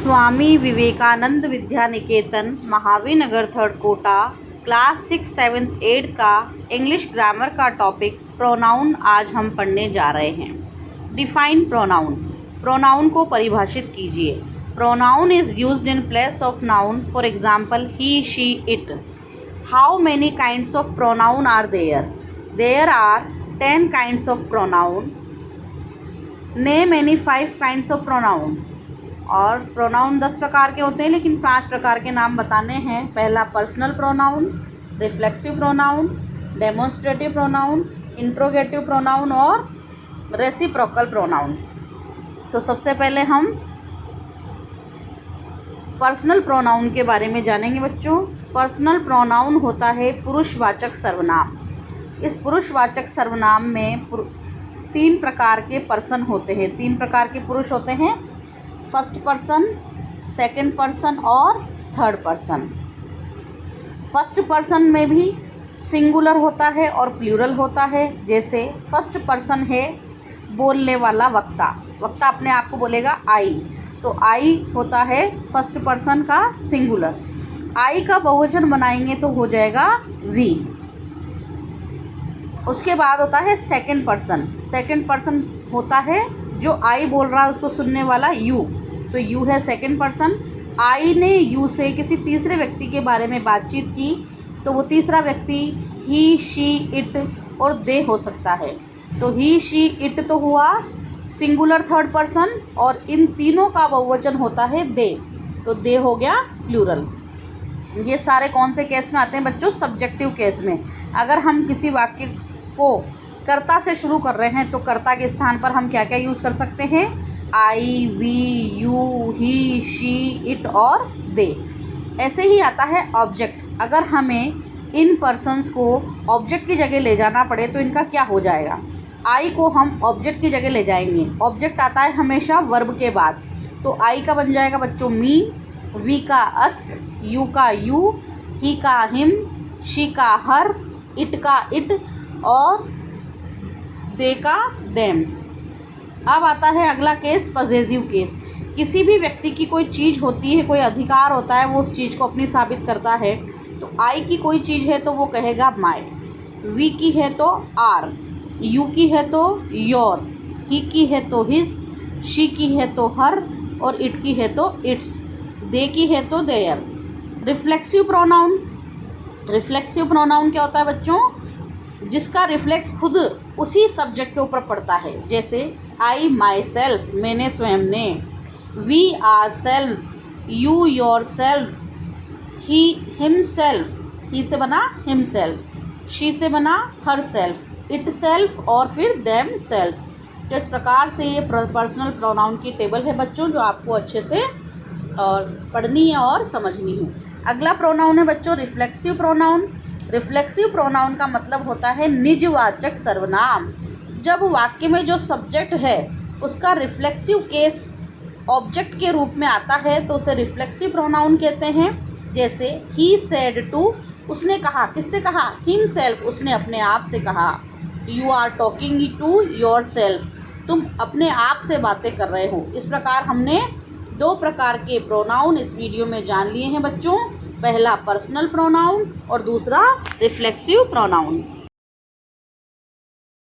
स्वामी Vivekananda Vidya Niketan, Mahavir Nagar, 3rd Kota, class 6, 7th, 8th का English grammar का topic pronoun आज हम पढ़ने जा रहे हैं। Define pronoun. प्रोनाउन को परिभाषित कीजिए। Pronoun is used in place of noun, for example he, she, it. How many kinds of pronoun are there? There are 10 kinds of pronoun. Name any 5 kinds of pronoun. और pronoun 10 प्रकार के होते हैं, लेकिन 5 प्रकार के नाम बताने हैं। पहला personal pronoun, reflexive pronoun, demonstrative pronoun, interrogative pronoun और रेसिप्रोकल प्रोनाउन। तो सबसे पहले हम पर्सनल प्रोनाउन के बारे में जानेंगे बच्चों। पर्सनल प्रोनाउन होता है पुरुषवाचक सर्वनाम। इस पुरुषवाचक सर्वनाम में 3 प्रकार के पर्सन होते हैं, 3 प्रकार के पुरुष होते हैं। फर्स्ट पर्सन, सेकंड पर्सन और थर्ड पर्सन। फर्स्ट पर्सन में भी सिंगुलर होता है और प्लूरल होता है। जैसे फर्स्ट पर्सन है बोलने वाला वक्ता, वक्ता अपने आप को बोलेगा आई, तो आई होता है फर्स्ट पर्सन का सिंगुलर। आई का बहुवचन बनाएंगे तो हो जाएगा वी। उसके बाद होता है सेकंड पर्सन। सेकंड पर्सन होता है जो आई बोल रहा है उसको सुनने वाला यू, तो यू है सेकंड पर्सन। आई ने यू से किसी तीसरे व्यक्ति के बारे में बातचीत की, तो वो तीसरा व्यक्ति ही, शी, इट और दे हो सकता है। तो ही, शी, इट तो हुआ सिंगुलर थर्ड पर्सन, और इन तीनों का बहुवचन होता है दे, तो दे हो गया प्लूरल। ये सारे कौन से केस में आते हैं बच्चों? सब्जेक्टिव केस में। अगर हम किसी वाक्य को कर्ता से शुरू कर रहे हैं तो कर्ता के स्थान पर हम क्या क्या यूज़ कर सकते हैं? I, we, you, he, she, it और दे। ऐसे ही आता है ऑब्जेक्ट। अगर हमें इन पर्सन्स को ऑब्जेक्ट की जगह ले जाना पड़े तो इनका क्या हो जाएगा? आई को हम ऑब्जेक्ट की जगह ले जाएंगे। ऑब्जेक्ट आता है हमेशा वर्ब के बाद, तो आई का बन जाएगा बच्चों मी, वी का अस, यू का यू, ही का हिम, शी का हर, इट का इट और दे का देम। अब आता है अगला केस, पजेसिव केस। किसी भी व्यक्ति की कोई चीज़ होती है, कोई अधिकार होता है, वो उस चीज़ को अपनी साबित करता है। तो आई की कोई चीज़ है तो वो कहेगा माय, वी की है तो आर, यू की है तो योर, ही की है तो हिज, शी की है तो हर और इट की है तो इट्स, दे की है तो there. Reflexive pronoun. Reflexive pronoun क्या होता है बच्चों? जिसका रिफ्लेक्स खुद उसी सब्जेक्ट के ऊपर पड़ता है। जैसे आई माई सेल्फ, मैंने स्वयं ने, we ourselves, you yourselves, he himself, he से बना हिमसेल्फ, शी से बना हर सेल्फ, इट सेल्फ और फिर देम सेल्व्स। तो इस प्रकार से ये पर्सनल प्रोनाउन की टेबल है बच्चों, जो आपको अच्छे से पढ़नी है और समझनी है। अगला प्रोनाउन है बच्चों रिफ्लेक्सिव प्रोनाउन। रिफ्लेक्सिव प्रोनाउन का मतलब होता है निजवाचक सर्वनाम। जब वाक्य में जो सब्जेक्ट है उसका रिफ्लेक्सिव केस ऑब्जेक्ट के रूप में आता है तो उसे रिफ्लेक्सिव प्रोनाउन कहते हैं। जैसे ही सेड टू, उसने कहा, किससे कहा? हिमसेल्फ, उसने अपने आप से कहा। You are talking to yourself, तुम अपने आप से बातें कर रहे हो। इस प्रकार हमने 2 प्रकार के प्रोनाउन इस वीडियो में जान लिए हैं बच्चों। पहला पर्सनल प्रोनाउन और दूसरा रिफ्लेक्सिव प्रोनाउन।